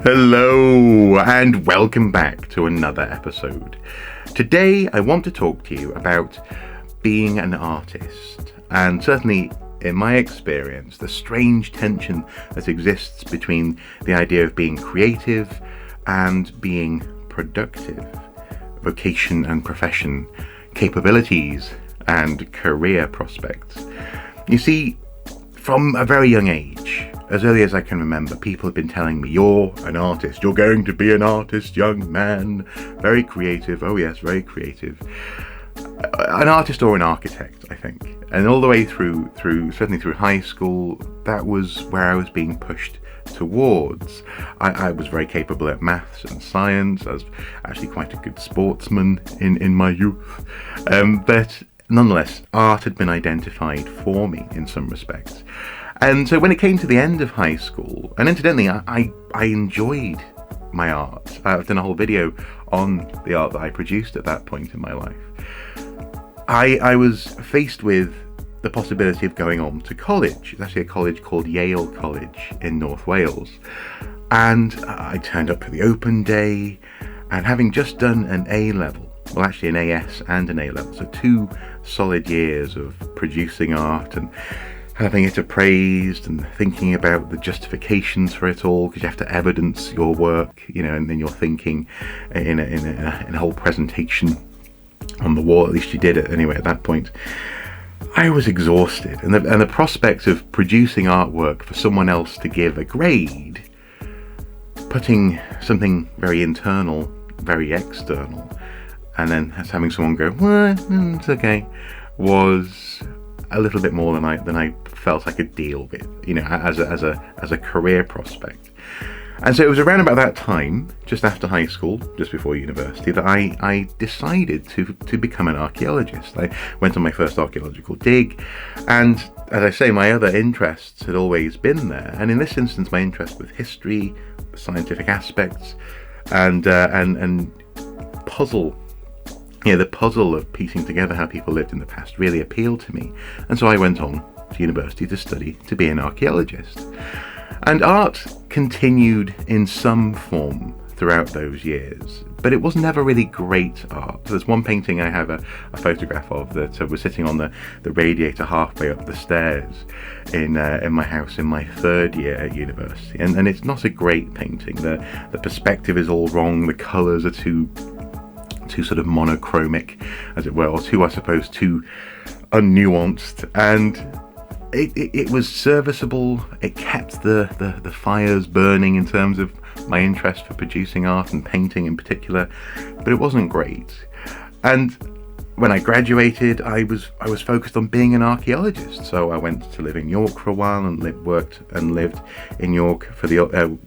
Hello and welcome back to another episode. Today I want to talk to you about being an artist, and certainly in my experience the strange tension that exists between the idea of being creative and being productive, vocation and profession, capabilities and career prospects. You see, from a very young age, as early as I can remember, people have been telling me, you're an artist, you're going to be an artist, young man, very creative, oh yes, very creative. An artist or an architect, I think. And all the way through certainly through high school, that was where I was being pushed towards. I was very capable at maths and science. I was actually quite a good sportsman in my youth. But nonetheless, art had been identified for me in some respects. And so when it came to the end of high school, and incidentally, I enjoyed my art. I've done a whole video on the art that I produced at that point in my life. I was faced with the possibility of going on to college. It's actually a college called Yale College in North Wales. And I turned up for the open day, and having just done an A-level, well actually an AS and an A-level, so 2 solid years of producing art and having it appraised and thinking about the justifications for it all, because you have to evidence your work, and then you're thinking in a whole presentation on the wall. At least you did it anyway at that point. I was exhausted, and the prospect of producing artwork for someone else to give a grade, putting something very internal, very external, and then having someone go, well, it's okay, was a little bit more than I felt I could deal with, as a career prospect. And so it was around about that time, just after high school, just before university, that I decided to become an archaeologist. I went on my first archaeological dig, and as I say, my other interests had always been there. And in this instance, my interest with history, scientific aspects, and puzzle. The puzzle of piecing together how people lived in the past really appealed to me. And so I went on to university to study to be an archaeologist. And art continued in some form throughout those years, but it was never really great art. There's one painting I have a photograph of that was sitting on the radiator halfway up the stairs in my house in my 3rd year at university. And it's not a great painting. The perspective is all wrong, the colours are too sort of monochromic, as it were, or too unnuanced, and it was serviceable. It kept the fires burning in terms of my interest for producing art and painting in particular, but it wasn't great. And when I graduated, I was focused on being an archaeologist. So I went to live in York for a while and lived in York for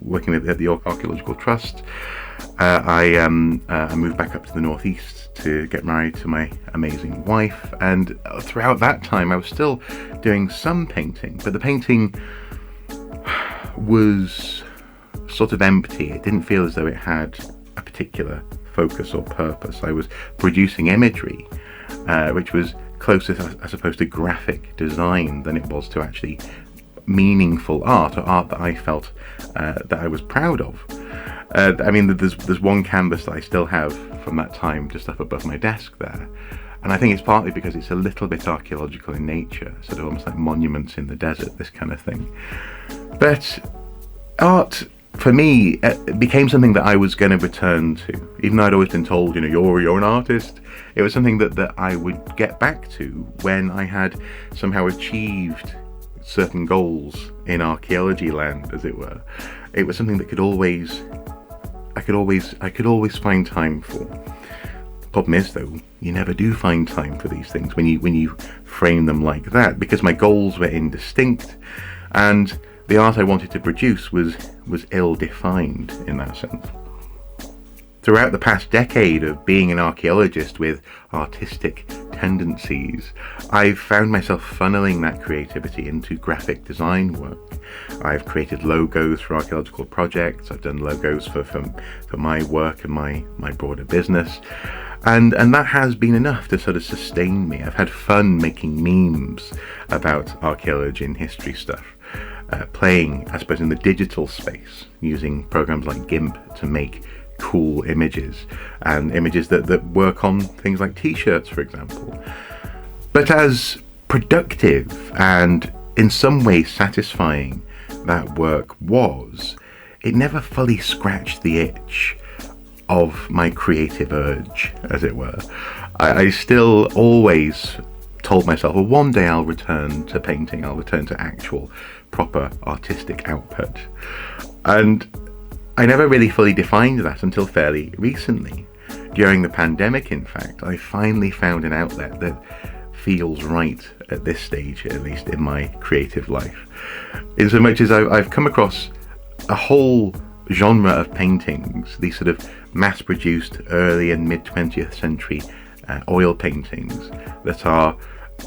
working at the York Archaeological Trust. I moved back up to the northeast to get married to my amazing wife, and throughout that time I was still doing some painting, but the painting was sort of empty. It didn't feel as though it had a particular focus or purpose. I was producing imagery, which was closer, I suppose, to graphic design than it was to actually meaningful art, or art that I felt that I was proud of. There's one canvas that I still have from that time just up above my desk there, and I think it's partly because it's a little bit archaeological in nature, sort of almost like monuments in the desert, this kind of thing. But art, for me, became something that I was going to return to. Even though I'd always been told, you're an artist, it was something that I would get back to when I had somehow achieved certain goals in archaeology land, as it were. It was something that I could always find time for. The problem is, though, you never do find time for these things when you frame them like that, because my goals were indistinct, and the art I wanted to produce was ill-defined in that sense. Throughout the past decade of being an archaeologist with artistic tendencies, I've found myself funneling that creativity into graphic design work. I've created logos for archaeological projects, I've done logos for my work and my broader business, and that has been enough to sort of sustain me. I've had fun making memes about archaeology and history stuff. playing, I suppose, in the digital space, using programs like GIMP to make cool images, and images that work on things like t-shirts, for example. But as productive and in some ways satisfying that work was, it never fully scratched the itch of my creative urge, as it were. I still always told myself, well, one day I'll return to painting, I'll return to actual proper artistic output. And I never really fully defined that until fairly recently. During the pandemic, in fact, I finally found an outlet that feels right at this stage, at least in my creative life. In so much as I've come across a whole genre of paintings, these sort of mass-produced early and mid-20th century oil paintings that are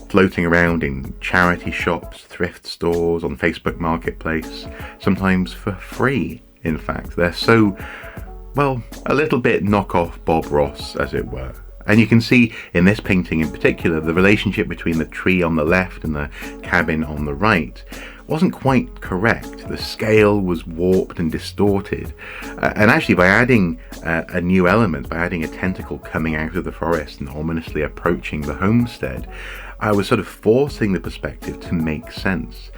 floating around in charity shops, thrift stores, on Facebook Marketplace, sometimes for free, in fact. They're so, well, a little bit knockoff Bob Ross, as it were. And you can see in this painting in particular, the relationship between the tree on the left and the cabin on the right wasn't quite correct. The scale was warped and distorted. And actually, by adding a new element, by adding a tentacle coming out of the forest and ominously approaching the homestead, I was sort of forcing the perspective to make sense,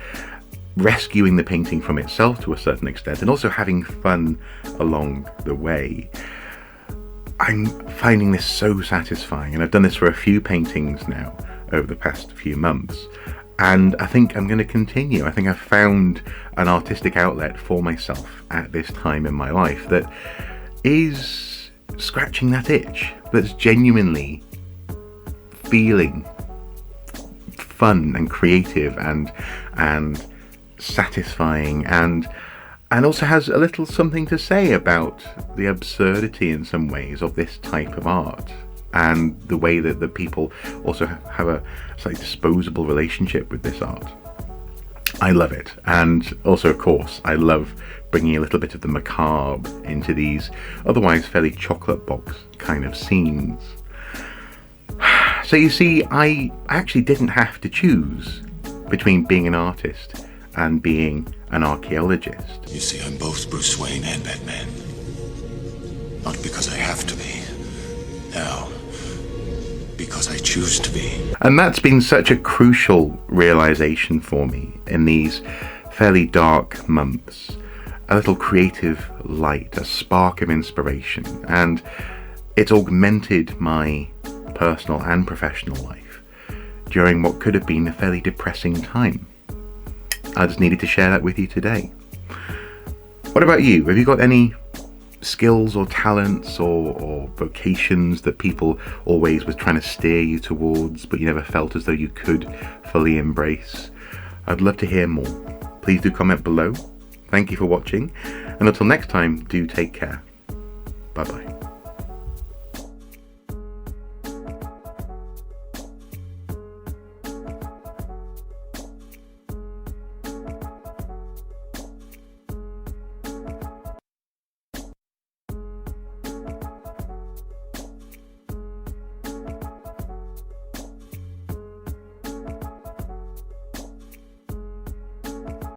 rescuing the painting from itself to a certain extent, and also having fun along the way. I'm finding this so satisfying, and I've done this for a few paintings now over the past few months, and I think I'm going to continue. I think I've found an artistic outlet for myself at this time in my life that is scratching that itch, that's genuinely feeling fun and creative and satisfying, and also has a little something to say about the absurdity in some ways of this type of art, and the way that the people also have a slightly disposable relationship with this art. I love it. And also, of course, I love bringing a little bit of the macabre into these otherwise fairly chocolate box kind of scenes. So you see, I actually didn't have to choose between being an artist and being an archaeologist. You see, I'm both Bruce Wayne and Batman. Not because I have to be. No. Because I choose to be. And that's been such a crucial realization for me in these fairly dark months. A little creative light, a spark of inspiration, and it's augmented my personal and professional life during what could have been a fairly depressing time. I just needed to share that with you today. What about you? Have you got any skills or talents or vocations that people always were trying to steer you towards, but you never felt as though you could fully embrace? I'd love to hear more. Please do comment below. Thank you for watching, and until next time, do take care. Bye bye.